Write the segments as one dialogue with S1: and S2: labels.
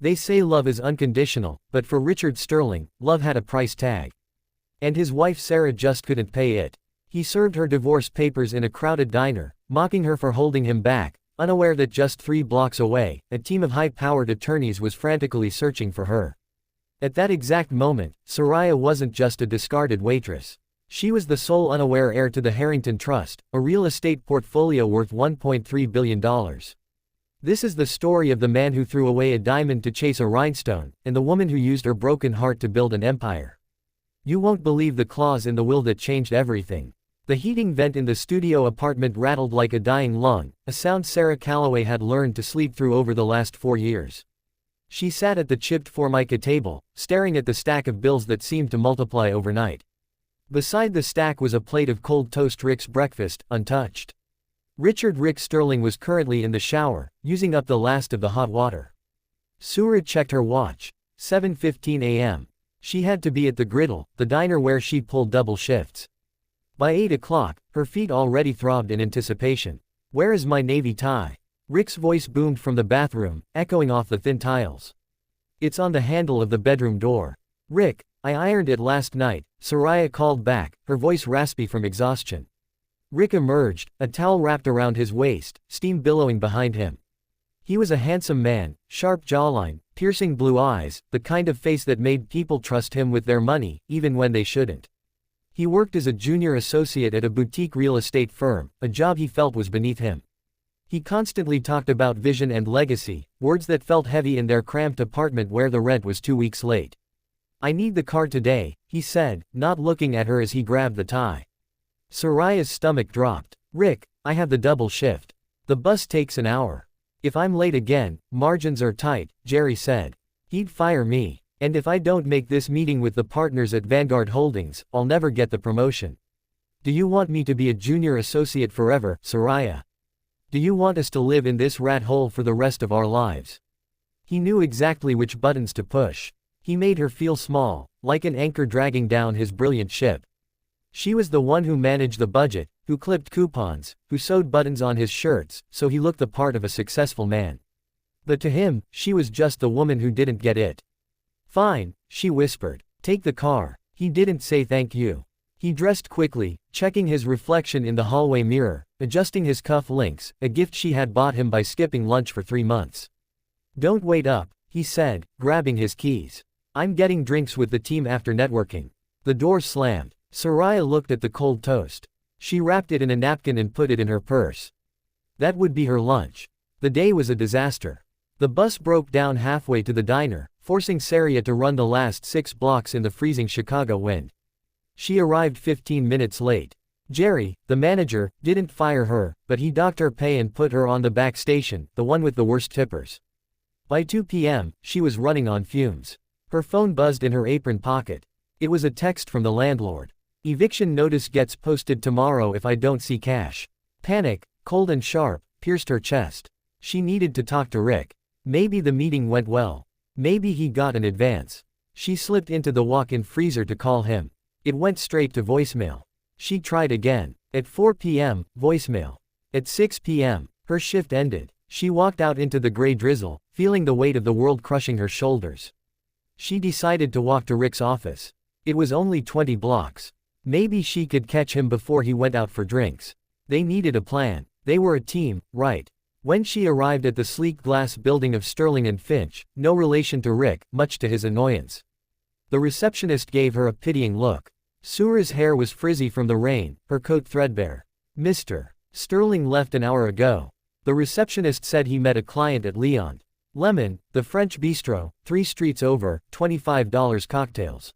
S1: They say love is unconditional, but for Richard Sterling, love had a price tag. And his wife Sarah just couldn't pay it. He served her divorce papers in a crowded diner, mocking her for holding him back, unaware that just 3 blocks away, a team of high-powered attorneys was frantically searching for her. At that exact moment, Soraya wasn't just a discarded waitress. She was the sole unaware heir to the Harrington Trust, a real estate portfolio worth $1.3 billion. This is the story of the man who threw away a diamond to chase a rhinestone, and the woman who used her broken heart to build an empire. You won't believe the clause in the will that changed everything. The heating vent in the studio apartment rattled like a dying lung, a sound Sarah Calloway had learned to sleep through over the last 4 years. She sat at the chipped formica table, staring at the stack of bills that seemed to multiply overnight. Beside the stack was a plate of cold toast. Rick's breakfast, untouched. Richard Rick Sterling was currently in the shower, using up the last of the hot water. Sura checked her watch. 7:15 a.m. She had to be at the Griddle, the diner where she pulled double shifts. By 8 o'clock, her feet already throbbed in anticipation. "Where is my navy tie?" Rick's voice boomed from the bathroom, echoing off the thin tiles. "It's on the handle of the bedroom door." "Rick, I ironed it last night," Soraya called back, her voice raspy from exhaustion. Rick emerged, a towel wrapped around his waist, steam billowing behind him. He was a handsome man, sharp jawline, piercing blue eyes, the kind of face that made people trust him with their money, even when they shouldn't. He worked as a junior associate at a boutique real estate firm, a job he felt was beneath him. He constantly talked about vision and legacy, words that felt heavy in their cramped apartment where the rent was 2 weeks late. "I need the car today," he said, not looking at her as he grabbed the tie. Soraya's stomach dropped. "Rick, I have the double shift. The bus takes an hour. If I'm late again, margins are tight," Jerry said. "He'd fire me. And if I don't make this meeting with the partners at Vanguard Holdings, I'll never get the promotion. Do you want me to be a junior associate forever, Soraya? Do you want us to live in this rat hole for the rest of our lives?" He knew exactly which buttons to push. He made her feel small, like an anchor dragging down his brilliant ship. She was the one who managed the budget, who clipped coupons, who sewed buttons on his shirts, so he looked the part of a successful man. But to him, she was just the woman who didn't get it. "Fine," she whispered. "Take the car." He didn't say thank you. He dressed quickly, checking his reflection in the hallway mirror, adjusting his cuff links, a gift she had bought him by skipping lunch for 3 months. "Don't wait up," he said, grabbing his keys. "I'm getting drinks with the team after networking." The door slammed. Soraya looked at the cold toast. She wrapped it in a napkin and put it in her purse. That would be her lunch. The day was a disaster. The bus broke down halfway to the diner, forcing Saraya to run the last 6 blocks in the freezing Chicago wind. She arrived 15 minutes late. Jerry, the manager, didn't fire her, but he docked her pay and put her on the back station, the one with the worst tippers. By 2 p.m., she was running on fumes. Her phone buzzed in her apron pocket. It was a text from the landlord. "Eviction notice gets posted tomorrow if I don't see cash." Panic, cold and sharp, pierced her chest. She needed to talk to Rick. Maybe the meeting went well. Maybe he got an advance. She slipped into the walk-in freezer to call him. It went straight to voicemail. She tried again. At 4 p.m., voicemail. At 6 p.m., her shift ended. She walked out into the gray drizzle, feeling the weight of the world crushing her shoulders. She decided to walk to Rick's office. It was only 20 blocks. Maybe she could catch him before he went out for drinks. They needed a plan. They were a team, right? When she arrived at the sleek glass building of Sterling and Finch, no relation to Rick, much to his annoyance. The receptionist gave her a pitying look. Sura's hair was frizzy from the rain, her coat threadbare. "Mr. Sterling left an hour ago." The receptionist said he met a client at Leon Lemon, the French bistro, 3 streets over, $25 cocktails.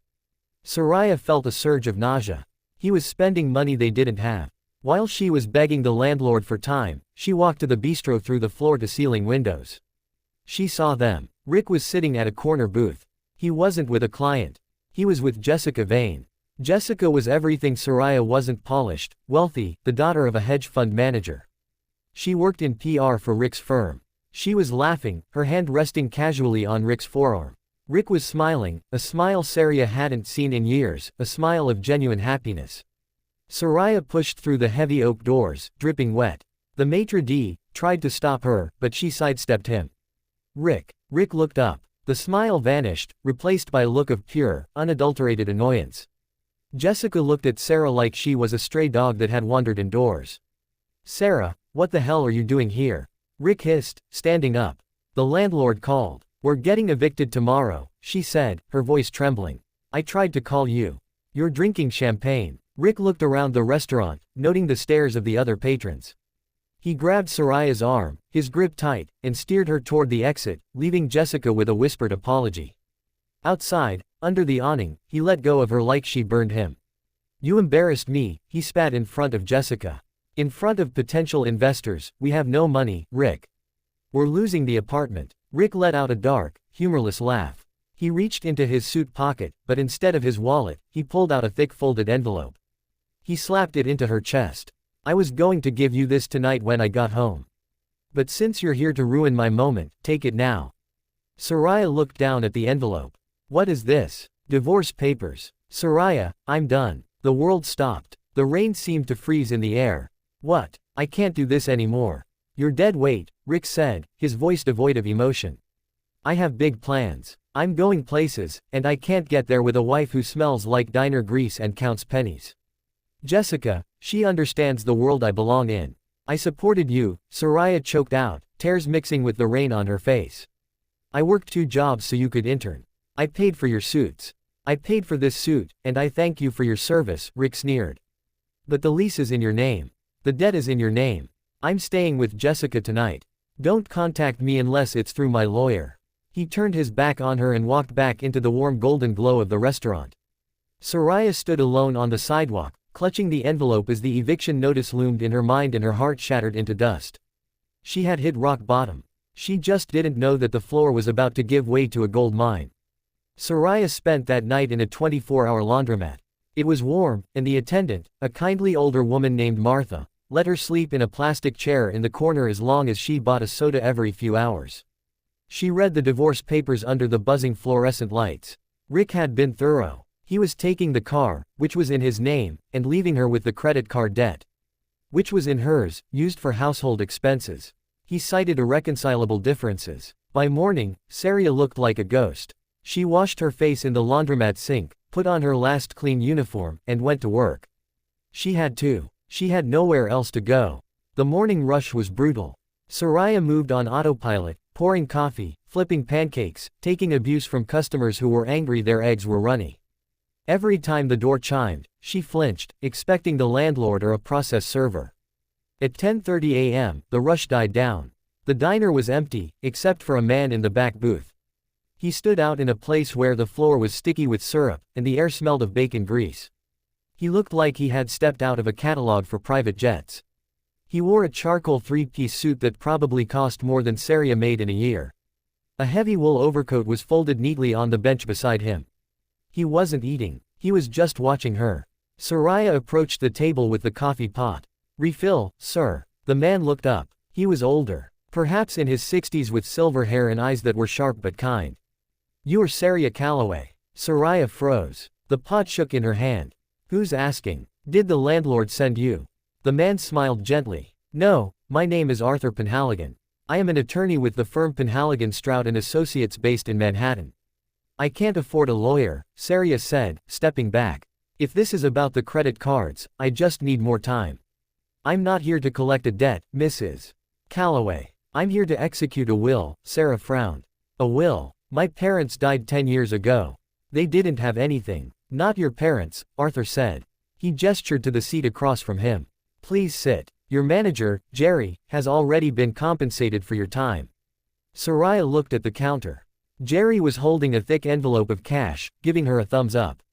S1: Soraya felt a surge of nausea. He was spending money they didn't have. While she was begging the landlord for time, she walked to the bistro through the floor-to-ceiling windows. She saw them. Rick was sitting at a corner booth. He wasn't with a client. He was with Jessica Vane. Jessica was everything Soraya wasn't: polished, wealthy, the daughter of a hedge fund manager. She worked in PR for Rick's firm. She was laughing, her hand resting casually on Rick's forearm. Rick was smiling, a smile Soraya hadn't seen in years, a smile of genuine happiness. Soraya pushed through the heavy oak doors, dripping wet. The maitre d' tried to stop her, but she sidestepped him. Rick looked up. The smile vanished, replaced by a look of pure, unadulterated annoyance. Jessica looked at Sarah like she was a stray dog that had wandered indoors. "Sarah, what the hell are you doing here?" Rick hissed, standing up. The landlord called. "We're getting evicted tomorrow," she said, her voice trembling. "I tried to call you. You're drinking champagne." Rick looked around the restaurant, noting the stares of the other patrons. He grabbed Soraya's arm, his grip tight, and steered her toward the exit, leaving Jessica with a whispered apology. Outside, under the awning, he let go of her like she burned him. "You embarrassed me," he spat in front of Jessica. "In front of potential investors, we have no money, Rick. We're losing the apartment." Rick let out a dark, humorless laugh. He reached into his suit pocket, but instead of his wallet, he pulled out a thick folded envelope. He slapped it into her chest. "I was going to give you this tonight when I got home. But since you're here to ruin my moment, take it now." Soraya looked down at the envelope. "What is this?" "Divorce papers." "Soraya, I'm done." The world stopped. The rain seemed to freeze in the air. "What? I can't do this anymore." "You're dead weight," Rick said, his voice devoid of emotion. "I have big plans. I'm going places, and I can't get there with a wife who smells like diner grease and counts pennies. Jessica, she understands the world I belong in. I supported you," Soraya choked out, tears mixing with the rain on her face. "I worked 2 jobs so you could intern. I paid for your suits. I paid for this suit, and I thank you for your service," Rick sneered. "But the lease is in your name. The debt is in your name. I'm staying with Jessica tonight. Don't contact me unless it's through my lawyer." He turned his back on her and walked back into the warm golden glow of the restaurant. Soraya stood alone on the sidewalk, clutching the envelope as the eviction notice loomed in her mind and her heart shattered into dust. She had hit rock bottom. She just didn't know that the floor was about to give way to a gold mine. Soraya spent that night in a 24-hour laundromat. It was warm, and the attendant, a kindly older woman named Martha, let her sleep in a plastic chair in the corner as long as she bought a soda every few hours. She read the divorce papers under the buzzing fluorescent lights. Rick had been thorough. He was taking the car, which was in his name, and leaving her with the credit card debt, which was in hers, used for household expenses. He cited irreconcilable differences. By morning, Sarah looked like a ghost. She washed her face in the laundromat sink, put on her last clean uniform, and went to work. She had to. She had nowhere else to go. The morning rush was brutal. Soraya moved on autopilot, pouring coffee, flipping pancakes, taking abuse from customers who were angry their eggs were runny. Every time the door chimed, she flinched, expecting the landlord or a process server. At 10:30 a.m., the rush died down. The diner was empty, except for a man in the back booth. He stood out in a place where the floor was sticky with syrup, and the air smelled of bacon grease. He looked like he had stepped out of a catalog for private jets. He wore a charcoal 3-piece suit that probably cost more than Sarah made in a year. A heavy wool overcoat was folded neatly on the bench beside him. He wasn't eating. He was just watching her. Soraya approached the table with the coffee pot. "Refill, sir." The man looked up. He was older. Perhaps in his 60s with silver hair and eyes that were sharp but kind. "You're Sarah Calloway." Soraya froze. The pot shook in her hand. "Who's asking? Did the landlord send you?" The man smiled gently. "No, my name is Arthur Penhaligon. I am an attorney with the firm Penhaligon Stroud & Associates based in Manhattan." "I can't afford a lawyer," Sarah said, stepping back. "If this is about the credit cards, I just need more time. I'm not here to collect a debt, Mrs. Calloway. I'm here to execute a will." Sarah frowned. "A will? My parents died 10 years ago. They didn't have anything." "Not your parents," Arthur said. He gestured to the seat across from him. "Please sit. Your manager, Jerry, has already been compensated for your time." Soraya looked at the counter. Jerry was holding a thick envelope of cash, giving her a thumbs up.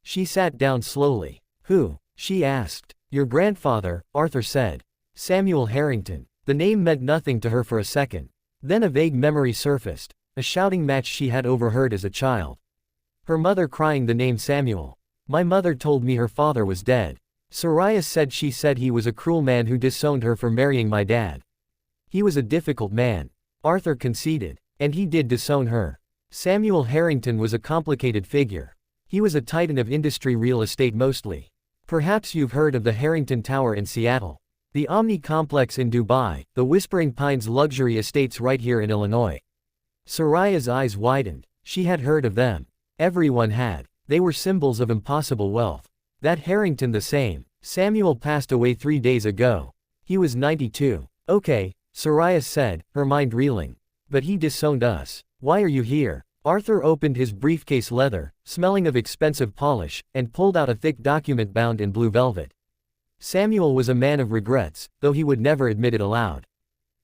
S1: She sat down slowly. "Who?" she asked. "Your grandfather," Arthur said. "Samuel Harrington." The name meant nothing to her for a second. Then a vague memory surfaced, a shouting match she had overheard as a child. Her mother crying the name Samuel. "My mother told me her father was dead." Soraya said she said he was a cruel man who disowned her for marrying my dad. "He was a difficult man." Arthur conceded. "And he did disown her." Samuel Harrington was a complicated figure. He was a titan of industry real estate mostly. Perhaps you've heard of the Harrington Tower in Seattle. The Omni Complex in Dubai, the Whispering Pines luxury estates right here in Illinois. Soraya's eyes widened. She had heard of them. Everyone had. They were symbols of impossible wealth. That Harrington the same. Samuel passed away 3 days ago. He was 92. Okay, Soraya said, her mind reeling. But he disowned us. Why are you here? Arthur opened his briefcase leather, smelling of expensive polish, and pulled out a thick document bound in blue velvet. Samuel was a man of regrets, though he would never admit it aloud.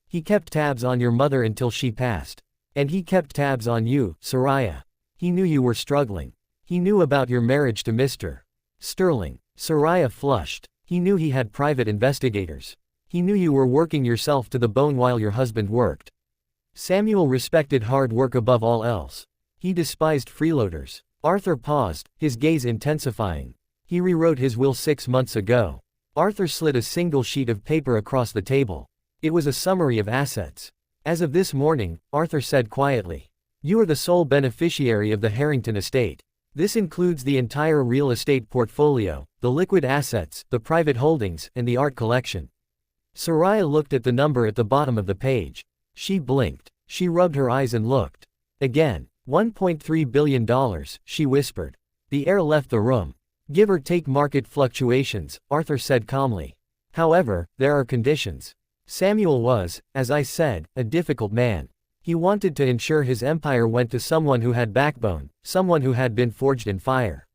S1: He kept tabs on your mother until she passed. And he kept tabs on you, Soraya. He knew you were struggling. He knew about your marriage to Mr. Sterling. Soraya flushed. He knew he had private investigators. He knew you were working yourself to the bone while your husband worked. Samuel respected hard work above all else. He despised freeloaders. Arthur paused, his gaze intensifying. He rewrote his will 6 months ago. Arthur slid a single sheet of paper across the table. It was a summary of assets. As of this morning, Arthur said quietly, you are the sole beneficiary of the Harrington estate. This includes the entire real estate portfolio, the liquid assets, the private holdings, and the art collection. Soraya looked at the number at the bottom of the page. She blinked. She rubbed her eyes and looked. Again. $1.3 billion, she whispered. The heir left the room. Give or take market fluctuations, Arthur said calmly. However, there are conditions. Samuel was, as I said, a difficult man. He wanted to ensure his empire went to someone who had backbone, someone who had been forged in fire.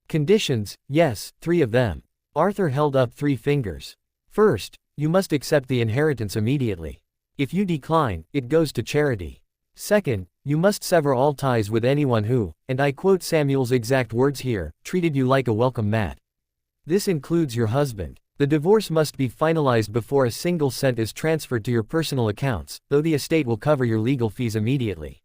S1: Conditions, yes, 3 of them. Arthur held up 3 fingers. First, you must accept the inheritance immediately. If you decline, it goes to charity. Second, you must sever all ties with anyone who, and I quote Samuel's exact words here, treated you like a welcome mat. This includes your husband. The divorce must be finalized before a single cent is transferred to your personal accounts, though the estate will cover your legal fees immediately.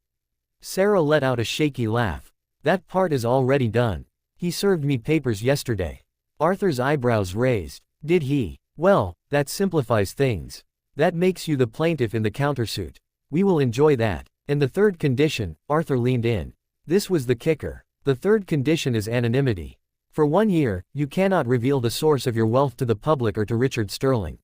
S1: Sarah let out a shaky laugh. That part is already done. He served me papers yesterday. Arthur's eyebrows raised. Did he? Well, that simplifies things. That makes you the plaintiff in the countersuit. We will enjoy that. And the third condition, Arthur leaned in. This was the kicker. The third condition is anonymity. For 1 year, you cannot reveal the source of your wealth to the public or to Richard Sterling.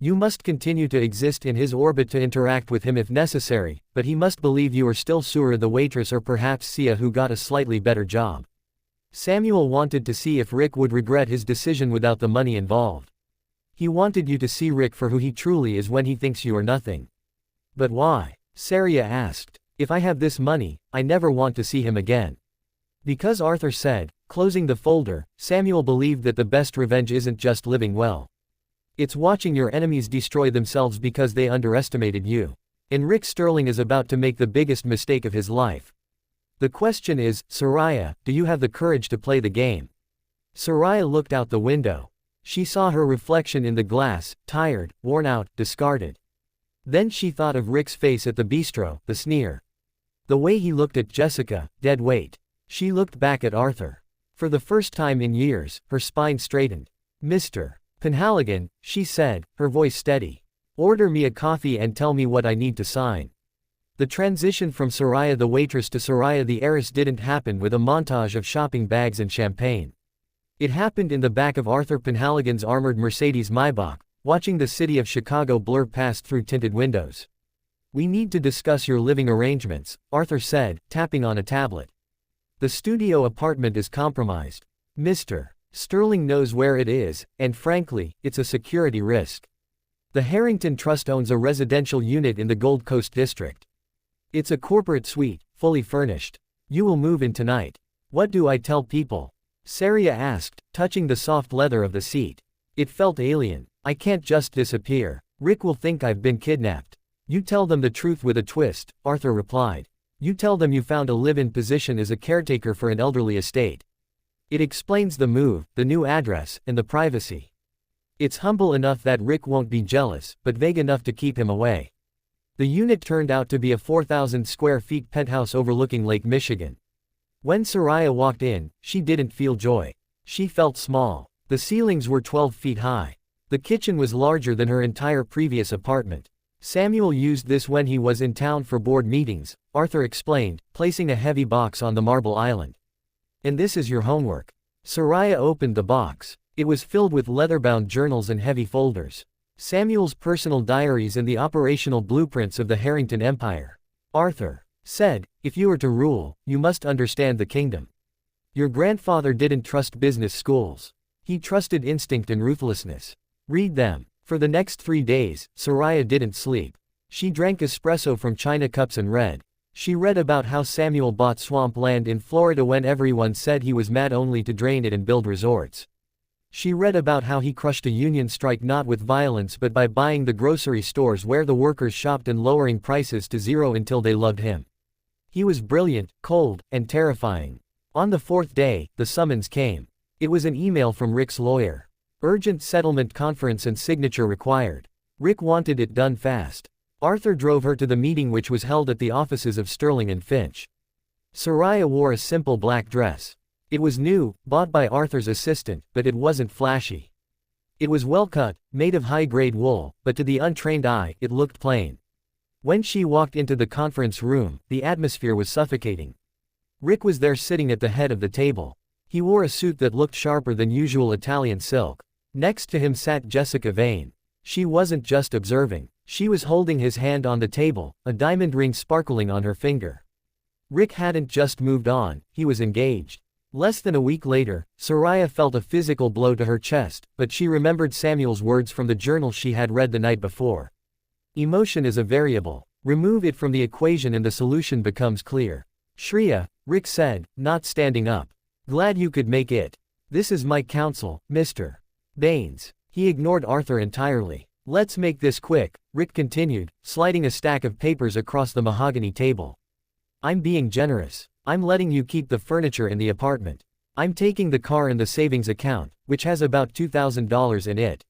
S1: You must continue to exist in his orbit to interact with him if necessary, but he must believe you are still Sura the waitress or perhaps Sia who got a slightly better job. Samuel wanted to see if Rick would regret his decision without the money involved. He wanted you to see Rick for who he truly is when he thinks you are nothing. But why? Sarah asked. If I have this money, I never want to see him again. Because Arthur said, closing the folder, Samuel believed that the best revenge isn't just living well. It's watching your enemies destroy themselves because they underestimated you. And Rick Sterling is about to make the biggest mistake of his life. The question is, Soraya, do you have the courage to play the game? Soraya looked out the window. She saw her reflection in the glass, tired, worn out, discarded. Then she thought of Rick's face at the bistro, the sneer. The way he looked at Jessica, dead weight. She looked back at Arthur. For the first time in years, her spine straightened. Mr. Penhaligon, she said, her voice steady. Order me a coffee and tell me what I need to sign. The transition from Soraya the waitress to Soraya the heiress didn't happen with a montage of shopping bags and champagne. It happened in the back of Arthur Penhaligon's armored Mercedes Maybach, watching the city of Chicago blur past through tinted windows. We need to discuss your living arrangements, Arthur said, tapping on a tablet. The studio apartment is compromised. Mr. Sterling knows where it is, and frankly, it's a security risk. The Harrington Trust owns a residential unit in the Gold Coast district. It's a corporate suite, fully furnished. You will move in tonight. What do I tell people? Sarah asked, touching the soft leather of the seat. It felt alien. I can't just disappear. Rick will think I've been kidnapped. You tell them the truth with a twist, Arthur replied. You tell them you found a live-in position as a caretaker for an elderly estate. It explains the move, the new address, and the privacy. It's humble enough that Rick won't be jealous, but vague enough to keep him away. The unit turned out to be a 4,000 square feet penthouse overlooking Lake Michigan. When Soraya walked in, she didn't feel joy. She felt small. The ceilings were 12 feet high. The kitchen was larger than her entire previous apartment. Samuel used this when he was in town for board meetings, Arthur explained, placing a heavy box on the marble island. And this is your homework. Soraya opened the box. It was filled with leather-bound journals and heavy folders. Samuel's personal diaries and the operational blueprints of the Harrington Empire. Arthur. said, "If you are to rule, you must understand the kingdom. Your grandfather didn't trust business schools. He trusted instinct and ruthlessness. Read them." For the next 3 days, Soraya didn't sleep. She drank espresso from china cups and read. She read about how Samuel bought swamp land in Florida when everyone said he was mad, only to drain it and build resorts. She read about how he crushed a union strike not with violence but by buying the grocery stores where the workers shopped and lowering prices to zero until they loved him. He was brilliant, cold, and terrifying. On the 4th day, the summons came. It was an email from Rick's lawyer. Urgent settlement conference and signature required. Rick wanted it done fast. Arthur drove her to the meeting, which was held at the offices of Sterling and Finch. Soraya wore a simple black dress. It was new, bought by Arthur's assistant, but it wasn't flashy. It was well cut, made of high-grade wool, but to the untrained eye, it looked plain. When she walked into the conference room, the atmosphere was suffocating. Rick was there sitting at the head of the table. He wore a suit that looked sharper than usual Italian silk. Next to him sat Jessica Vane. She wasn't just observing. She was holding his hand on the table, a diamond ring sparkling on her finger. Rick hadn't just moved on, he was engaged. Less than a week later, Soraya felt a physical blow to her chest, but she remembered Samuel's words from the journal she had read the night before. Emotion is a variable. Remove it from the equation and the solution becomes clear. "Shreya," Rick said, not standing up. "Glad you could make it. This is my counsel, Mr. Baines." He ignored Arthur entirely. "Let's make this quick," Rick continued, sliding a stack of papers across the mahogany table. "I'm being generous. I'm letting you keep the furniture in the apartment. I'm taking the car and the savings account, which has about $2,000 in it.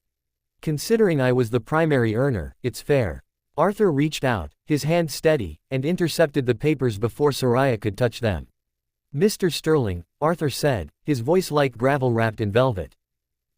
S1: Considering I was the primary earner, it's fair." Arthur reached out, his hand steady, and intercepted the papers before Soraya could touch them. "Mr. Sterling," Arthur said, his voice like gravel wrapped in velvet.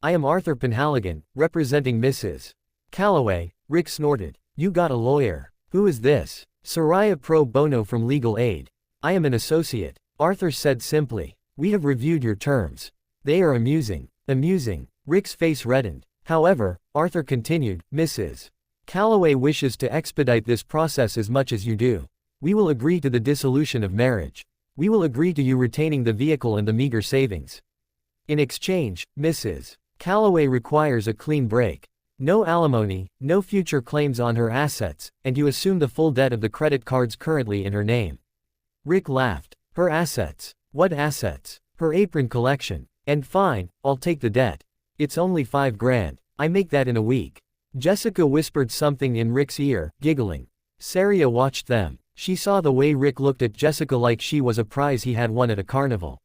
S1: "I am Arthur Penhaligon, representing Mrs. Calloway." Rick snorted. "You got a lawyer. Who is this?" "Soraya pro bono from Legal Aid. I am an associate," Arthur said simply. "We have reviewed your terms. They are amusing." "Amusing?" Rick's face reddened. "However," Arthur continued, "Mrs. Calloway wishes to expedite this process as much as you do. We will agree to the dissolution of marriage. We will agree to you retaining the vehicle and the meager savings. In exchange, Mrs. Calloway requires a clean break. No alimony, no future claims on her assets, and you assume the full debt of the credit cards currently in her name." Rick laughed. "Her assets? What assets?" "Her apron collection. And fine, I'll take the debt. It's only $5,000. I make that in a week." Jessica whispered something in Rick's ear, giggling. Saria watched them. She saw the way Rick looked at Jessica like she was a prize he had won at a carnival.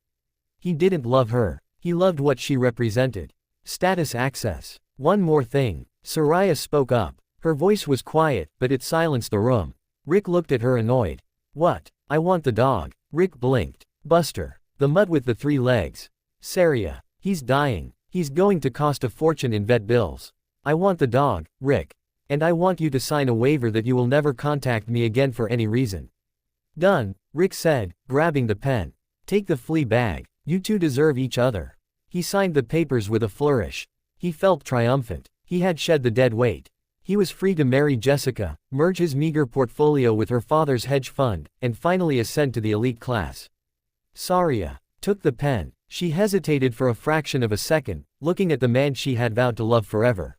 S1: He didn't love her. He loved what she represented. Status access. "One more thing." Soraya spoke up. Her voice was quiet, but it silenced the room. Rick looked at her annoyed. "What?" "I want the dog." Rick blinked. "Buster. The mutt with the 3 legs." "Saria. He's dying. He's going to cost a fortune in vet bills." "I want the dog, Rick. And I want you to sign a waiver that you will never contact me again for any reason." "Done," Rick said, grabbing the pen. "Take the flea bag. You two deserve each other." He signed the papers with a flourish. He felt triumphant. He had shed the dead weight. He was free to marry Jessica, merge his meager portfolio with her father's hedge fund, and finally ascend to the elite class. Saria took the pen. She hesitated for a fraction of a second, looking at the man she had vowed to love forever.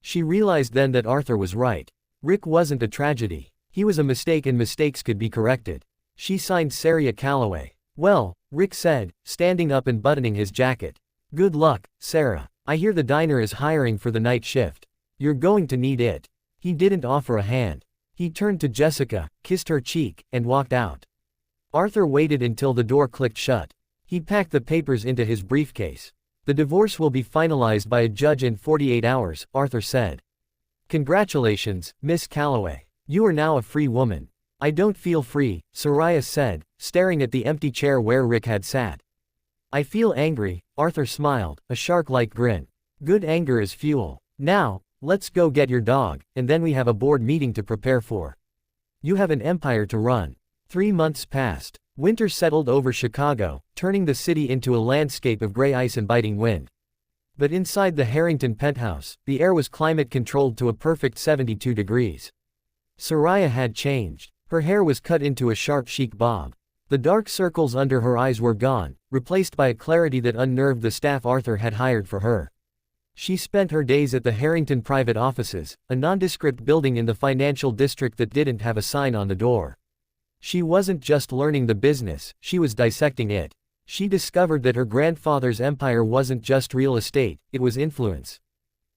S1: She realized then that Arthur was right. Rick wasn't a tragedy. He was a mistake, and mistakes could be corrected. She signed Saria Calloway. "Well," Rick said, standing up and buttoning his jacket. "Good luck, Sarah. I hear the diner is hiring for the night shift. You're going to need it." He didn't offer a hand. He turned to Jessica, kissed her cheek, and walked out. Arthur waited until the door clicked shut. He packed the papers into his briefcase. "The divorce will be finalized by a judge in 48 hours, Arthur said. "Congratulations, Miss Calloway. You are now a free woman." "I don't feel free," Soraya said, staring at the empty chair where Rick had sat. "I feel angry," Arthur smiled, a shark-like grin. "Good anger is fuel. Now, let's go get your dog, and then we have a board meeting to prepare for. You have an empire to run." 3 months passed. Winter settled over Chicago, turning the city into a landscape of gray ice and biting wind. But inside the Harrington penthouse, the air was climate-controlled to a perfect 72 degrees. Soraya had changed. Her hair was cut into a sharp chic bob. The dark circles under her eyes were gone, replaced by a clarity that unnerved the staff Arthur had hired for her. She spent her days at the Harrington Private Offices, a nondescript building in the financial district that didn't have a sign on the door. She wasn't just learning the business, she was dissecting it. She discovered that her grandfather's empire wasn't just real estate, it was influence.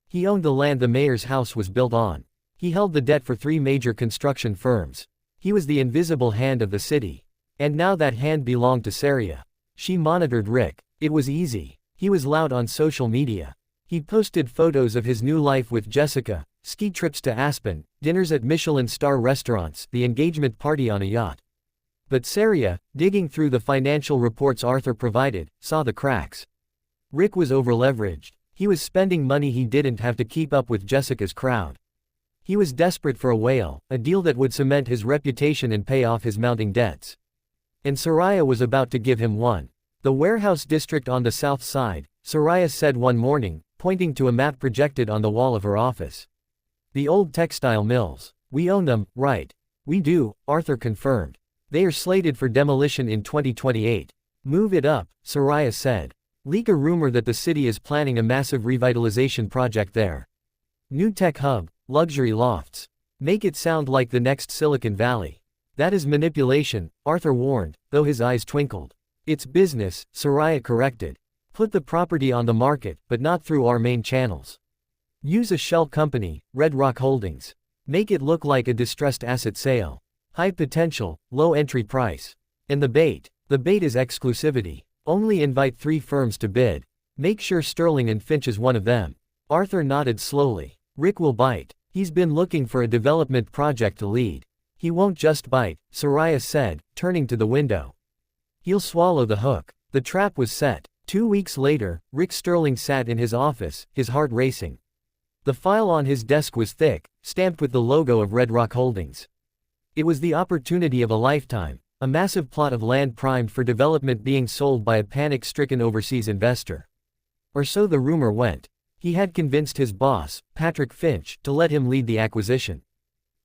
S1: He owned the land the mayor's house was built on. He held the debt for 3 major construction firms. He was the invisible hand of the city. And now that hand belonged to Saria. She monitored Rick. It was easy. He was loud on social media. He posted photos of his new life with Jessica, ski trips to Aspen, dinners at Michelin-star restaurants, the engagement party on a yacht. But Saria, digging through the financial reports Arthur provided, saw the cracks. Rick was overleveraged. He was spending money he didn't have to keep up with Jessica's crowd. He was desperate for a whale, a deal that would cement his reputation and pay off his mounting debts. And Saria was about to give him one. The warehouse district on the south side, Saria said one morning, pointing to a map projected on the wall of her office. The old textile mills. We own them, right? We do, Arthur confirmed. They are slated for demolition in 2028. Move it up, Saria said. Leak a rumor that the city is planning a massive revitalization project there. New tech hub, luxury lofts. Make it sound like the next Silicon Valley. That is manipulation, Arthur warned, though his eyes twinkled. It's business, Saria corrected. Put the property on the market, but not through our main channels. Use a shell company, Red Rock Holdings. Make it look like a distressed asset sale. High potential, low entry price. And the bait is exclusivity. Only invite 3 firms to bid. Make sure Sterling and Finch is one of them. Arthur nodded slowly. Rick will bite. He's been looking for a development project to lead. He won't just bite, Saria said, turning to the window. He'll swallow the hook. The trap was set. 2 weeks later, Rick Sterling sat in his office, his heart racing. The file on his desk was thick, stamped with the logo of Red Rock Holdings. It was the opportunity of a lifetime, a massive plot of land primed for development being sold by a panic-stricken overseas investor. Or so the rumor went. He had convinced his boss, Patrick Finch, to let him lead the acquisition.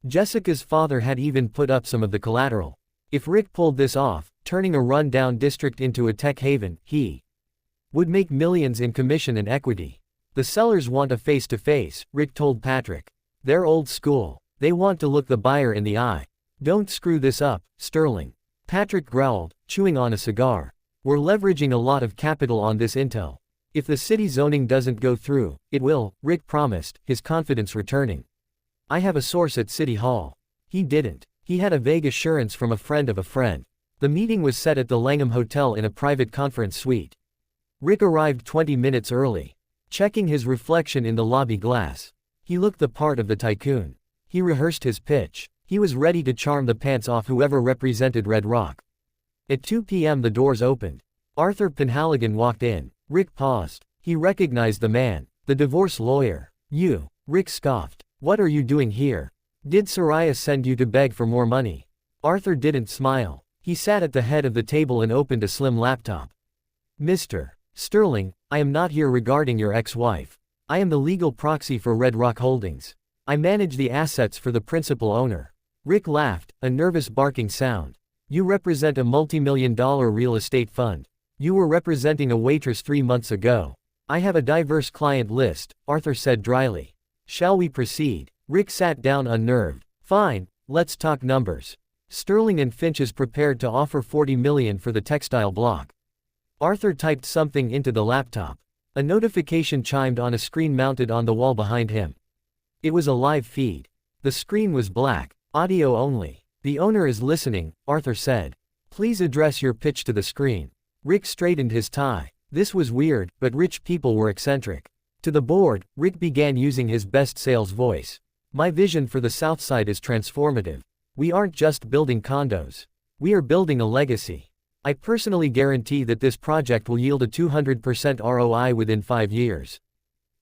S1: Jessica's father had even put up some of the collateral. If Rick pulled this off, turning a run-down district into a tech haven, he would make millions in commission and equity. The sellers want a face-to-face, Rick told Patrick. They're old school. They want to look the buyer in the eye. Don't screw this up, Sterling. Patrick growled, chewing on a cigar. We're leveraging a lot of capital on this intel. If the city zoning doesn't go through, it will, Rick promised, his confidence returning. I have a source at City Hall. He didn't. He had a vague assurance from a friend of a friend. The meeting was set at the Langham Hotel in a private conference suite. Rick arrived 20 minutes early. Checking his reflection in the lobby glass. He looked the part of the tycoon. He rehearsed his pitch. He was ready to charm the pants off whoever represented Red Rock. At 2 p.m. the doors opened. Arthur Penhaligon walked in. Rick paused. He recognized the man. The divorce lawyer. You. Rick scoffed. What are you doing here? Did Saria send you to beg for more money? Arthur didn't smile. He sat at the head of the table and opened a slim laptop. Mr. Sterling, I am not here regarding your ex-wife. I am the legal proxy for Red Rock Holdings. I manage the assets for the principal owner. Rick laughed, a nervous barking sound. You represent a multi-million-dollar real estate fund. You were representing a Waitress 3 months ago. I have a diverse client list, Arthur said dryly. Shall we proceed? Rick sat down unnerved. Fine, let's talk numbers. Sterling and Finch is prepared to offer $40 million for the textile block. Arthur typed something into the laptop. A notification chimed on a screen mounted on the wall behind him. It was a live feed. The screen was black, audio only. The owner is listening, Arthur said. Please address your pitch to the screen. Rick straightened his tie. This was weird, but rich people were eccentric. To the board, Rick began using his best sales voice. My vision for the South Side is transformative. We aren't just building condos. We are building a legacy. I personally guarantee that this project will yield a 200% ROI within 5 years.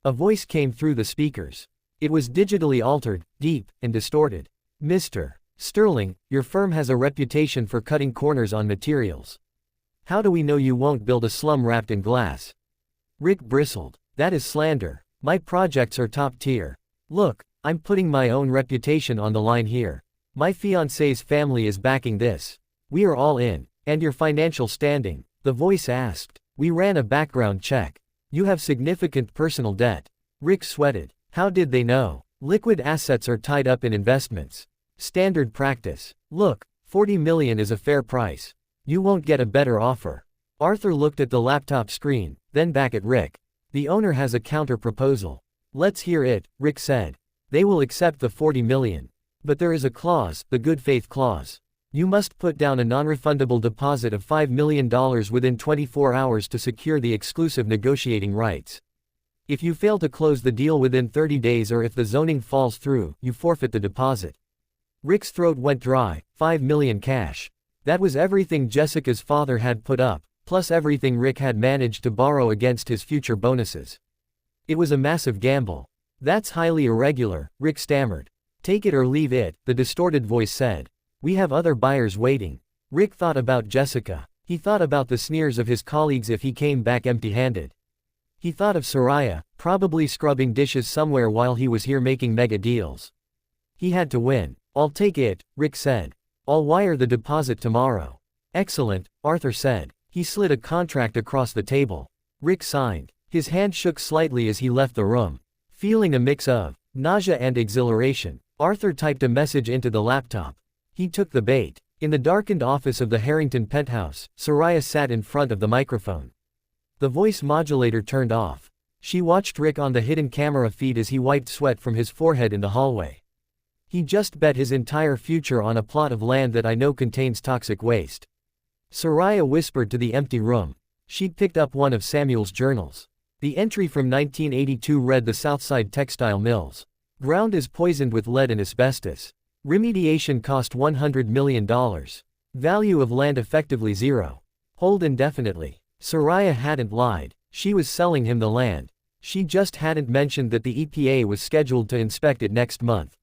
S1: A voice came through the speakers. It was digitally altered, deep, and distorted. Mr. Sterling, your firm has a reputation for cutting corners on materials. How do we know you won't build a slum wrapped in glass? Rick bristled. That is slander. My projects are top tier. Look, I'm putting my own reputation on the line here. My fiancé's family is backing this. We are all in. And your financial standing? The voice asked. We ran a background check. You have significant personal debt. Rick sweated. How did they know? Liquid assets are tied up in investments. Standard practice. Look, 40 million is a fair price. You won't get a better offer. Arthur looked at the laptop screen, then back at Rick. The owner has a counter proposal. Let's hear it, Rick said. They will accept the 40 million. But there is a clause, the good faith clause. You must put down a non-refundable deposit of $5 million within 24 hours to secure the exclusive negotiating rights. If you fail to close the deal within 30 days or if the zoning falls through, you forfeit the deposit. Rick's throat went dry. 5 million cash. That was everything Jessica's father had put up, plus everything Rick had managed to borrow against his future bonuses. It was a massive gamble. That's highly irregular, Rick stammered. Take it or leave it, the distorted voice said. We have other buyers waiting. Rick thought about Jessica. He thought about the sneers of his colleagues if he came back empty-handed. He thought of Soraya, probably scrubbing dishes somewhere while he was here making mega deals. He had to win. I'll take it, Rick said. I'll wire the deposit tomorrow. Excellent, Arthur said. He slid a contract across the table. Rick signed. His hand shook slightly as he left the room. Feeling a mix of nausea and exhilaration, Arthur typed a message into the laptop. He took the bait. In the darkened office of the Harrington penthouse, Soraya sat in front of the microphone. The voice modulator turned off. She watched Rick on the hidden camera feed as he wiped sweat from his forehead in the hallway. He just bet his entire future on a plot of land that I know contains toxic waste. Soraya whispered to the empty room. She'd picked up one of Samuel's journals. The entry from 1982 read the Southside Textile Mills. Ground is poisoned with lead and asbestos. Remediation cost $100 million. Value of land effectively zero. Hold indefinitely. Soraya hadn't lied. She was selling him the land. She just hadn't mentioned that the EPA was scheduled to inspect it next month.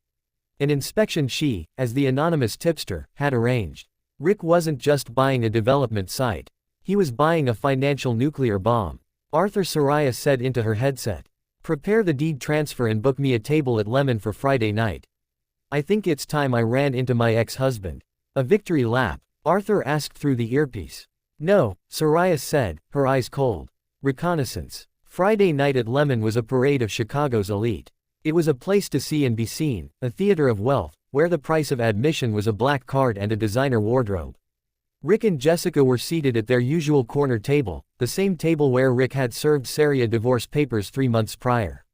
S1: An inspection she, as the anonymous tipster, had arranged. Rick wasn't just buying a development site. He was buying a financial nuclear bomb. Arthur, Soraya said into her headset. Prepare the deed transfer and book me a table at Lemon for Friday night. I think it's time I ran into my ex-husband. A victory lap? Arthur asked through the earpiece. No, Soraya said, her eyes cold. Reconnaissance. Friday night at Lemon was a parade of Chicago's elite. It was a place to see and be seen, a theater of wealth, where the price of admission was a black card and a designer wardrobe. Rick and Jessica were seated at their usual corner table, the same table where Rick had served Saria divorce papers 3 months prior.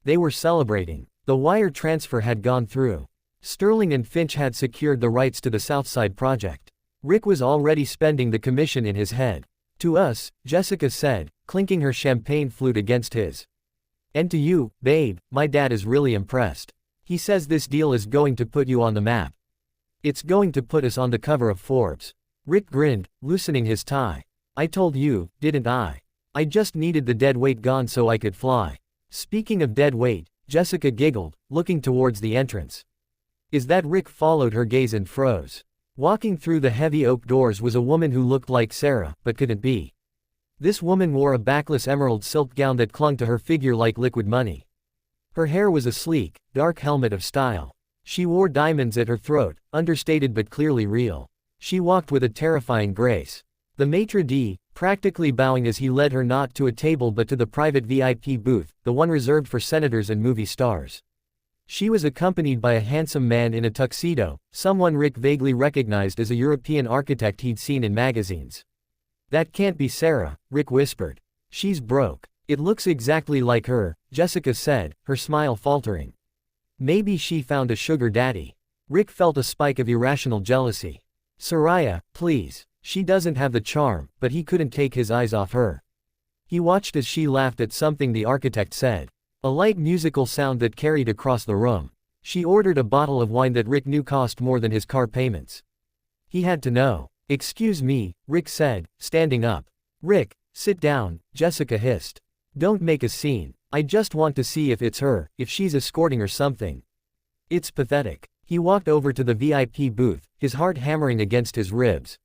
S1: They were celebrating. The wire transfer had gone through. Sterling and Finch had secured the rights to the Southside project. Rick was already spending the commission in his head. To us, Jessica said, clinking her champagne flute against his. And to you, babe, my dad is really impressed. He says this deal is going to put you on the map. It's going to put us on the cover of Forbes. Rick grinned, loosening his tie. I told you, didn't I? I just needed the dead weight gone so I could fly. Speaking of dead weight, Jessica giggled, looking towards the entrance. Is that Rick? Followed her gaze and froze. Walking through the heavy oak doors was a woman who looked like Sarah, but couldn't be. This woman wore a backless emerald silk gown that clung to her figure like liquid money. Her hair was a sleek, dark helmet of style. She wore diamonds at her throat, understated but clearly real. She walked with a terrifying grace. The maitre d', practically bowing as he led her not to a table but to the private VIP booth, the one reserved for senators and movie stars. She was accompanied by a handsome man in a tuxedo, someone Rick vaguely recognized as a European architect he'd seen in magazines. That can't be Sarah, Rick whispered. She's broke. It looks exactly like her, Jessica said, her smile faltering. Maybe she found a sugar daddy. Rick felt a spike of irrational jealousy. Soraya, please. She doesn't have the charm, but he couldn't take his eyes off her. He watched as she laughed at something the architect said. A light musical sound that carried across the room. She ordered a bottle of wine that Rick knew cost more than his car payments. He had to know. Excuse me, Rick said, standing up. Rick, sit down, Jessica hissed. Don't make a scene. I just want to see if it's her, if she's escorting or something. It's pathetic. He walked over to the VIP booth, his heart hammering against his ribs.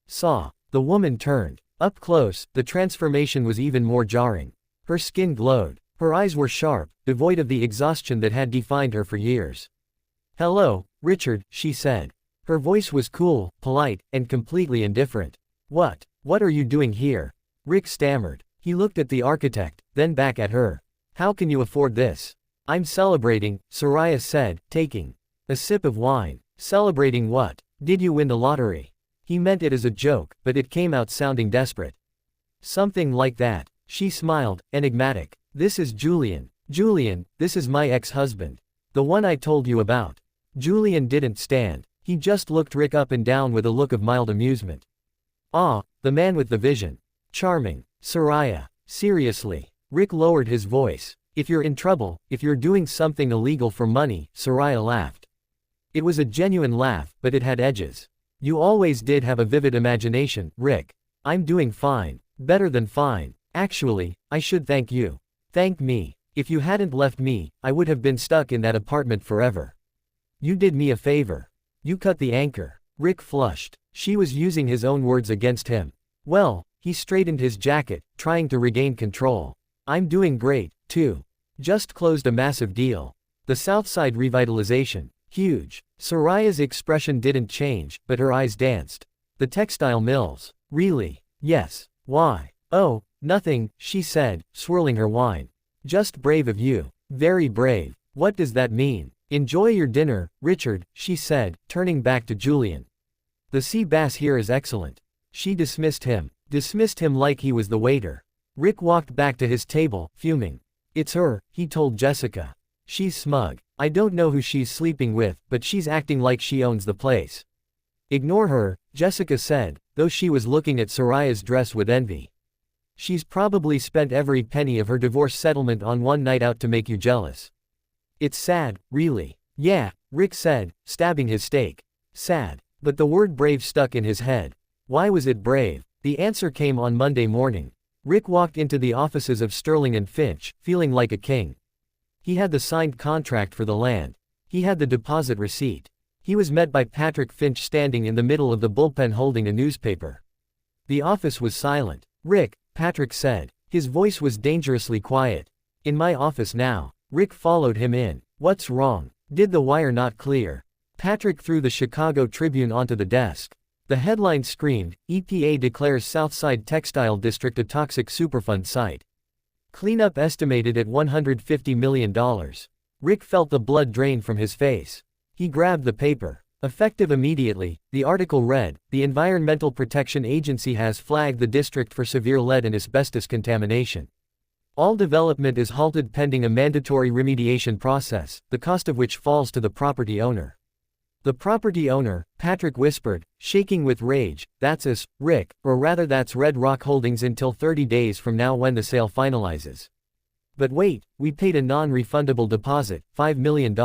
S1: Saw. The woman turned. Up close, the transformation was even more jarring. Her skin glowed. Her eyes were sharp, devoid of the exhaustion that had defined her for years. Hello, Richard, she said. Her voice was cool, polite, and completely indifferent. What are you doing here? Rick stammered. He looked at the architect, then back at her. How can you afford this? I'm celebrating, Soraya said, taking a sip of wine. Celebrating what? Did you win the lottery? He meant it as a joke, but it came out sounding desperate. Something like that. She smiled, enigmatic. This is Julian. Julian, this is my ex-husband. The one I told you about. Julian didn't stand. He just looked Rick up and down with a look of mild amusement. Ah, the man with the vision. Charming. Soraya. Seriously. Rick lowered his voice. If you're in trouble, if you're doing something illegal for money, Soraya laughed. It was a genuine laugh, but it had edges. You always did have a vivid imagination, Rick. I'm doing fine. Better than fine. Actually, I should thank you. Thank me. If you hadn't left me, I would have been stuck in that apartment forever. You did me a favor. You cut the anchor. Rick flushed. She was using his own words against him. Well, he straightened his jacket, trying to regain control. I'm doing great, too. Just closed a massive deal. The Southside revitalization. Huge. Soraya's expression didn't change, but her eyes danced. The textile mills. Really? Yes. Why? Oh, nothing, she said, swirling her wine. Just brave of you. Very brave. What does that mean? Enjoy your dinner, Richard, she said, turning back to Julian. The sea bass here is excellent. She dismissed him. Dismissed him like he was the waiter. Rick walked back to his table, fuming. It's her, he told Jessica. She's smug. I don't know who she's sleeping with, but she's acting like she owns the place. Ignore her, Jessica said, though she was looking at Soraya's dress with envy. She's probably spent every penny of her divorce settlement on one night out to make you jealous. It's sad, really. Yeah, Rick said, stabbing his steak. Sad. But the word brave stuck in his head. Why was it brave? The answer came on Monday morning. Rick walked into the offices of Sterling and Finch, feeling like a king. He had the signed contract for the land. He had the deposit receipt. He was met by Patrick Finch standing in the middle of the bullpen holding a newspaper. The office was silent. Rick, Patrick said. His voice was dangerously quiet. In my office now. Rick followed him in. What's wrong? Did the wire not clear? Patrick threw the Chicago Tribune onto the desk. The headline screamed, EPA declares Southside Textile District a toxic Superfund site. Cleanup estimated at $150 million. Rick felt the blood drain from his face. He grabbed the paper. Effective immediately, the article read, the Environmental Protection Agency has flagged the district for severe lead and asbestos contamination. All development is halted pending a mandatory remediation process, the cost of which falls to the property owner. The property owner, Patrick whispered, shaking with rage, that's us, Rick, or rather that's Red Rock Holdings until 30 days from now when the sale finalizes. But wait, we paid a non-refundable deposit, $5 million.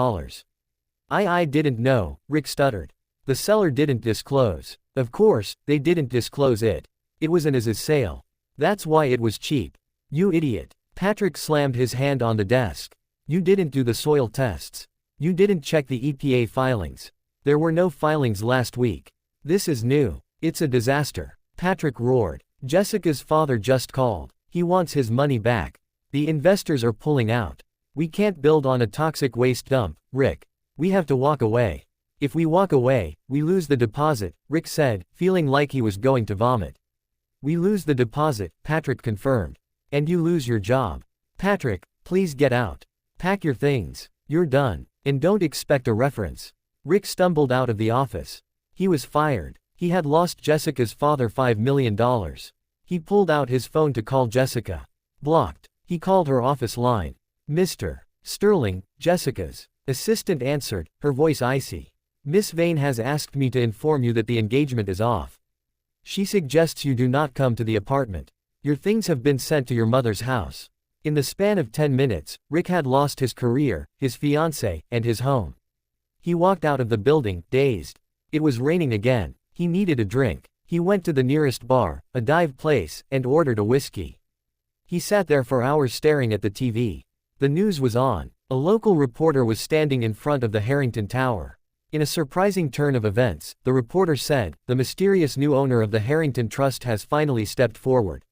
S1: I didn't know, Rick stuttered. The seller didn't disclose. Of course, they didn't disclose it. It was an as-is sale. That's why it was cheap. You idiot. Patrick slammed his hand on the desk. You didn't do the soil tests. You didn't check the EPA filings. There were no filings last week. This is new. It's a disaster. Patrick roared. Jessica's father just called. He wants his money back. The investors are pulling out. We can't build on a toxic waste dump, Rick. We have to walk away. If we walk away, we lose the deposit, Rick said, feeling like he was going to vomit. We lose the deposit, Patrick confirmed. And you lose your job. Patrick, please get out. Pack your things. You're done. And don't expect a reference. Rick stumbled out of the office. He was fired. He had lost Jessica's father $5 million. He pulled out his phone to call Jessica. Blocked. He called her office line. Mr. Sterling, Jessica's assistant answered, her voice icy. Miss Vane has asked me to inform you that the engagement is off. She suggests you do not come to the apartment. Your things have been sent to your mother's house. In the span of 10 minutes, Rick had lost his career, his fiancée, and his home. He walked out of the building, dazed. It was raining again. He needed a drink. He went to the nearest bar, a dive place, and ordered a whiskey. He sat there for hours staring at the TV. The news was on. A local reporter was standing in front of the Harrington Tower. In a surprising turn of events, the reporter said, the mysterious new owner of the Harrington Trust has finally stepped forward.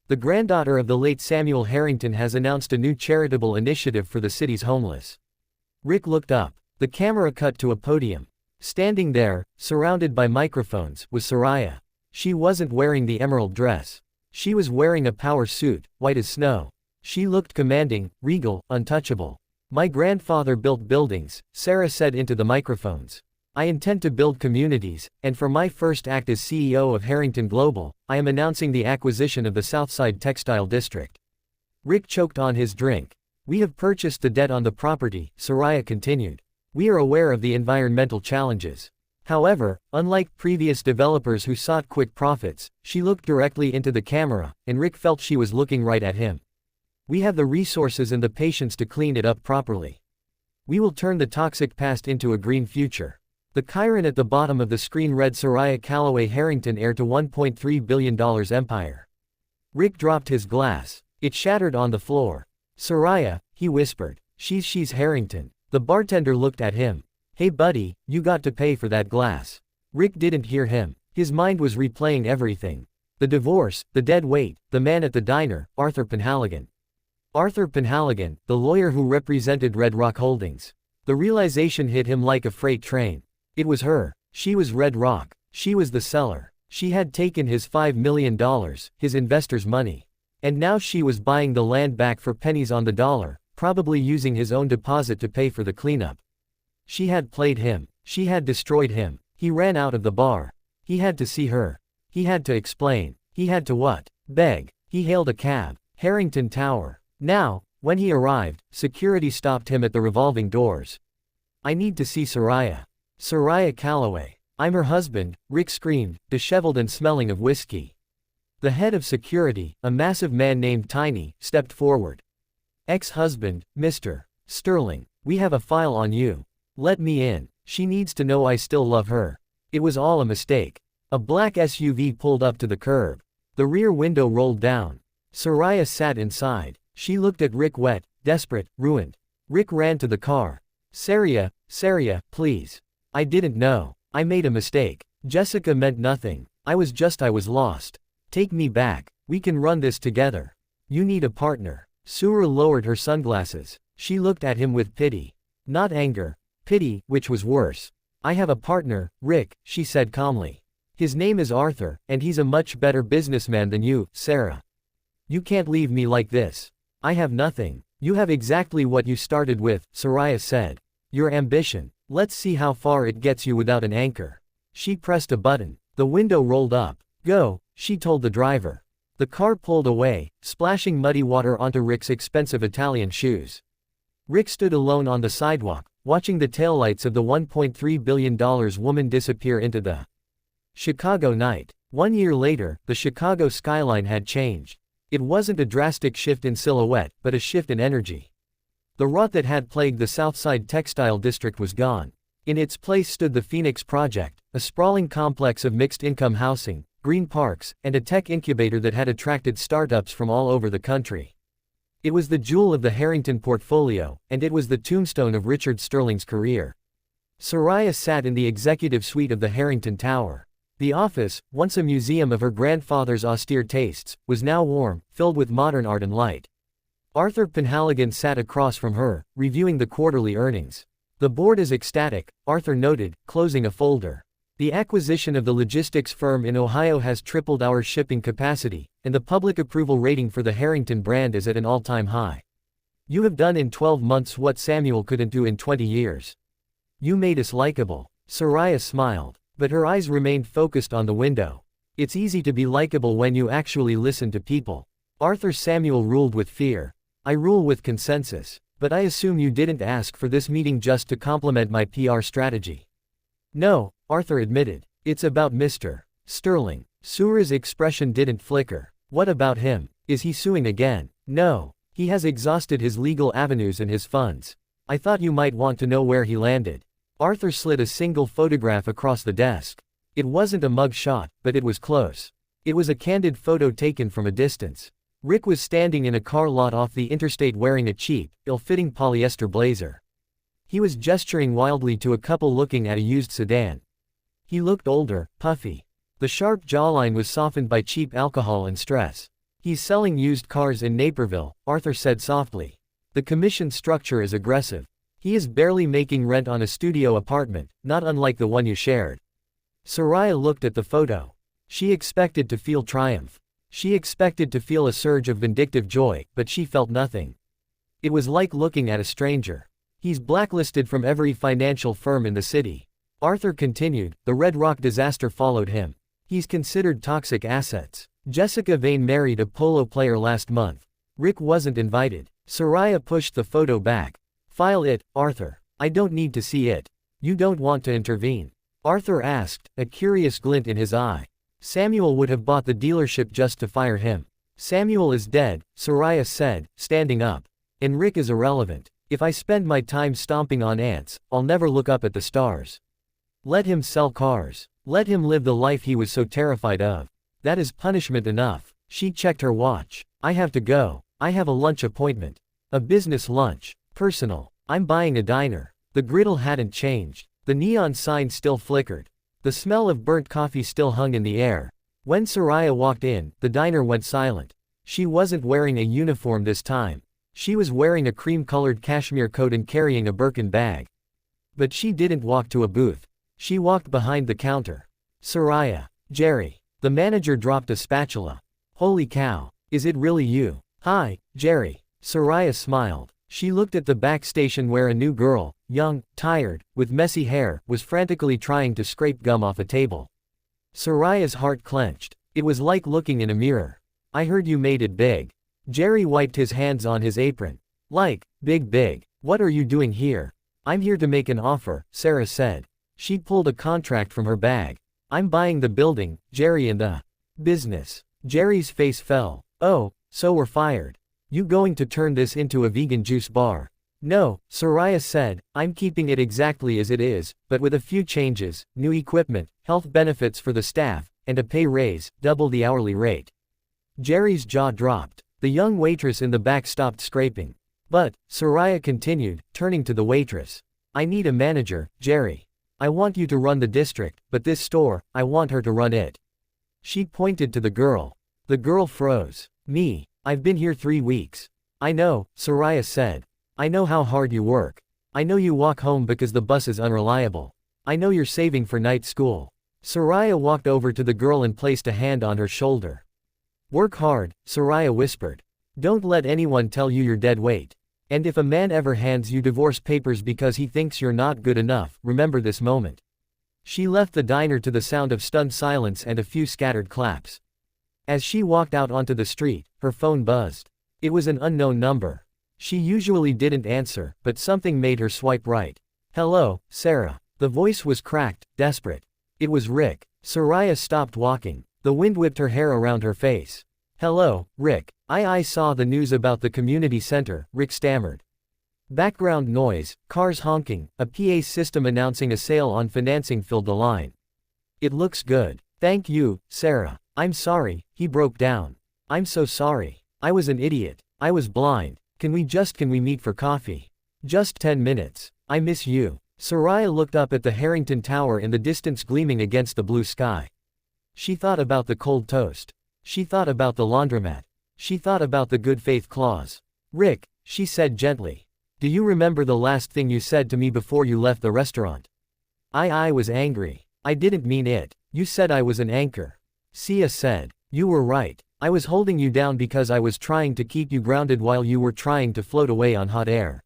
S1: The granddaughter of the late Samuel Harrington has announced a new charitable initiative for the city's homeless. Rick looked up. The camera cut to a podium. Standing there, surrounded by microphones, was Soraya. She wasn't wearing the emerald dress. She was wearing a power suit, white as snow. She looked commanding, regal, untouchable. My grandfather built buildings, Sarah said into the microphones. I intend to build communities, and for my first act as CEO of Harrington Global, I am announcing the acquisition of the Southside Textile District. Rick choked on his drink. We have purchased the debt on the property, Soraya continued. We are aware of the environmental challenges. However, unlike previous developers who sought quick profits, she looked directly into the camera, and Rick felt she was looking right at him. We have the resources and the patience to clean it up properly. We will turn the toxic past into a green future. The chyron at the bottom of the screen read Soraya Calloway Harrington, heir to $1.3 billion empire. Rick dropped his glass. It shattered on the floor. Soraya, he whispered. She's Harrington. The bartender looked at him. Hey buddy, you got to pay for that glass. Rick didn't hear him. His mind was replaying everything. The divorce, the dead weight, the man at the diner, Arthur Penhaligon. Arthur Penhaligon, the lawyer who represented Red Rock Holdings. The realization hit him like a freight train. It was her. She was Red Rock. She was the seller. She had taken his $5 million, his investors' money. And now she was buying the land back for pennies on the dollar, probably using his own deposit to pay for the cleanup. She had played him. She had destroyed him. He ran out of the bar. He had to see her. He had to explain. He had to what? Beg. He hailed a cab. Harrington Tower. Now, when he arrived, security stopped him at the revolving doors. I need to see Soraya. Soraya Calloway. I'm her husband, Rick screamed, disheveled and smelling of whiskey. The head of security, a massive man named Tiny, stepped forward. Ex-husband, Mr. Sterling, we have a file on you. Let me in. She needs to know I still love her. It was all a mistake. A black SUV pulled up to the curb. The rear window rolled down. Soraya sat inside. She looked at Rick wet, desperate, ruined. Rick ran to the car. Saraya, please. I didn't know. I made a mistake. Jessica meant nothing. I was lost. Take me back. We can run this together. You need a partner. Sura lowered her sunglasses. She looked at him with pity. Not anger. Pity, which was worse. I have a partner, Rick, she said calmly. His name is Arthur, and he's a much better businessman than you, Sarah. You can't leave me like this. I have nothing. You have exactly what you started with, Soraya said. Your ambition. Let's see how far it gets you without an anchor. She pressed a button. The window rolled up. Go, she told the driver. The car pulled away, splashing muddy water onto Rick's expensive Italian shoes. Rick stood alone on the sidewalk, watching the taillights of the $1.3 billion woman disappear into the Chicago night. 1 year later, the Chicago skyline had changed. It wasn't a drastic shift in silhouette, but a shift in energy. The rot that had plagued the Southside Textile District was gone. In its place stood the Phoenix Project, a sprawling complex of mixed-income housing, green parks, and a tech incubator that had attracted startups from all over the country. It was the jewel of the Harrington portfolio, and it was the tombstone of Richard Sterling's career. Soraya sat in the executive suite of the Harrington Tower. The office, once a museum of her grandfather's austere tastes, was now warm, filled with modern art and light. Arthur Penhaligon sat across from her, reviewing the quarterly earnings. The board is ecstatic, Arthur noted, closing a folder. The acquisition of the logistics firm in Ohio has tripled our shipping capacity, and the public approval rating for the Harrington brand is at an all-time high. You have done in 12 months what Samuel couldn't do in 20 years. You made us likable. Soraya smiled, but her eyes remained focused on the window. It's easy to be likable when you actually listen to people. Arthur Samuel ruled with fear. I rule with consensus. But I assume you didn't ask for this meeting just to complement my PR strategy. No, Arthur admitted. It's about Mr. Sterling. Sura's expression didn't flicker. What about him? Is he suing again? No. He has exhausted his legal avenues and his funds. I thought you might want to know where he landed. Arthur slid a single photograph across the desk. It wasn't a mug shot, but it was close. It was a candid photo taken from a distance. Rick was standing in a car lot off the interstate wearing a cheap, ill-fitting polyester blazer. He was gesturing wildly to a couple looking at a used sedan. He looked older, puffy. The sharp jawline was softened by cheap alcohol and stress. He's selling used cars in Naperville, Arthur said softly. The commission structure is aggressive. He is barely making rent on a studio apartment, not unlike the one you shared. Soraya looked at the photo. She expected to feel triumph. She expected to feel a surge of vindictive joy, but she felt nothing. It was like looking at a stranger. He's blacklisted from every financial firm in the city. Arthur continued, the Red Rock disaster followed him. He's considered toxic assets. Jessica Vane married a polo player last month. Rick wasn't invited. Soraya pushed the photo back. File it, Arthur. I don't need to see it. You don't want to intervene? Arthur asked, a curious glint in his eye. Samuel would have bought the dealership just to fire him. Samuel is dead, Soraya said, standing up. And Rick is irrelevant. If I spend my time stomping on ants, I'll never look up at the stars. Let him sell cars. Let him live the life he was so terrified of. That is punishment enough. She checked her watch. I have to go. I have a lunch appointment. A business lunch. Personal. I'm buying a diner. The griddle hadn't changed. The neon sign still flickered. The smell of burnt coffee still hung in the air. When Soraya walked in, the diner went silent. She wasn't wearing a uniform this time. She was wearing a cream-colored cashmere coat and carrying a Birkin bag. But she didn't walk to a booth. She walked behind the counter. Soraya. Jerry. The manager dropped a spatula. Holy cow. Is it really you? Hi, Jerry. Soraya smiled. She looked at the back station where a new girl, young, tired, with messy hair, was frantically trying to scrape gum off a table. Soraya's heart clenched. It was like looking in a mirror. I heard you made it big. Jerry wiped his hands on his apron. Like, big. What are you doing here? I'm here to make an offer, Sarah said. She pulled a contract from her bag. I'm buying the building, Jerry, and the business. Jerry's face fell. Oh, so we're fired. You going to turn this into a vegan juice bar? No, Soraya said, I'm keeping it exactly as it is, but with a few changes, new equipment, health benefits for the staff, and a pay raise, double the hourly rate. Jerry's jaw dropped. The young waitress in the back stopped scraping. But, Soraya continued, turning to the waitress. I need a manager, Jerry. I want you to run the district, but this store, I want her to run it. She pointed to the girl. The girl froze. Me. I've been here 3 weeks. I know, Soraya said. I know how hard you work. I know you walk home because the bus is unreliable. I know you're saving for night school. Soraya walked over to the girl and placed a hand on her shoulder. Work hard, Soraya whispered. Don't let anyone tell you you're dead weight. And if a man ever hands you divorce papers because he thinks you're not good enough, remember this moment. She left the diner to the sound of stunned silence and a few scattered claps. As she walked out onto the street, her phone buzzed. It was an unknown number. She usually didn't answer, but something made her swipe right. Hello, Sarah. The voice was cracked, desperate. It was Rick. Soraya stopped walking. The wind whipped her hair around her face. Hello, Rick. I saw the news about the community center, Rick stammered. Background noise, cars honking, a PA system announcing a sale on financing filled the line. It looks good. Thank you, Sarah. I'm sorry, he broke down. I'm so sorry. I was an idiot. I was blind. Can we meet for coffee? Just 10 minutes. I miss you. Soraya looked up at the Harrington Tower in the distance gleaming against the blue sky. She thought about the cold toast. She thought about the laundromat. She thought about the good faith clause. Rick, she said gently. Do you remember the last thing you said to me before you left the restaurant? I was angry. I didn't mean it. You said I was an anchor. Sia said. You were right. I was holding you down because I was trying to keep you grounded while you were trying to float away on hot air.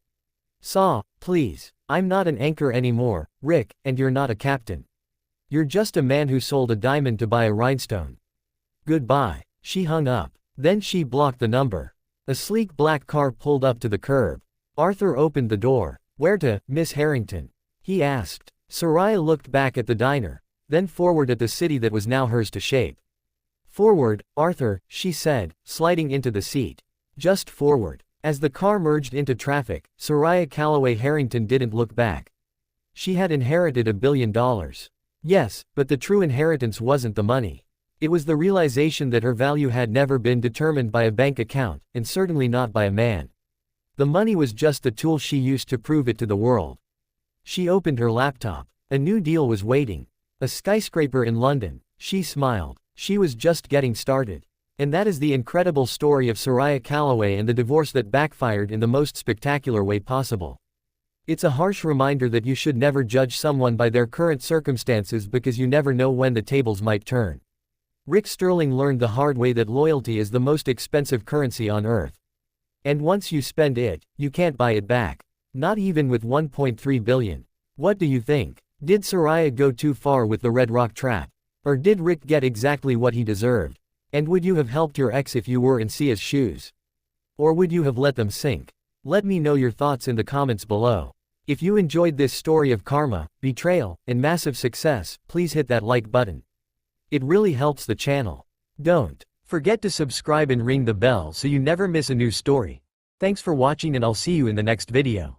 S1: Saw, please. I'm not an anchor anymore, Rick, and you're not a captain. You're just a man who sold a diamond to buy a rhinestone. Goodbye. She hung up. Then she blocked the number. A sleek black car pulled up to the curb. Arthur opened the door. Where to, Miss Harrington? He asked. Soraya looked back at the diner, then forward at the city that was now hers to shape. Forward, Arthur, she said, sliding into the seat. Just forward. As the car merged into traffic, Soraya Calloway Harrington didn't look back. She had inherited $1 billion. Yes, but the true inheritance wasn't the money. It was the realization that her value had never been determined by a bank account, and certainly not by a man. The money was just the tool she used to prove it to the world. She opened her laptop. A new deal was waiting. A skyscraper in London. She smiled. She was just getting started. And that is the incredible story of Soraya Calloway and the divorce that backfired in the most spectacular way possible. It's a harsh reminder that you should never judge someone by their current circumstances because you never know when the tables might turn. Rick Sterling learned the hard way that loyalty is the most expensive currency on earth. And once you spend it, you can't buy it back. Not even with $1.3 billion. What do you think? Did Soraya go too far with the Red Rock trap? Or did Rick get exactly what he deserved? And would you have helped your ex if you were in Sia's shoes? Or would you have let them sink? Let me know your thoughts in the comments below. If you enjoyed this story of karma, betrayal, and massive success, please hit that like button. It really helps the channel. Don't forget to subscribe and ring the bell so you never miss a new story. Thanks for watching and I'll see you in the next video.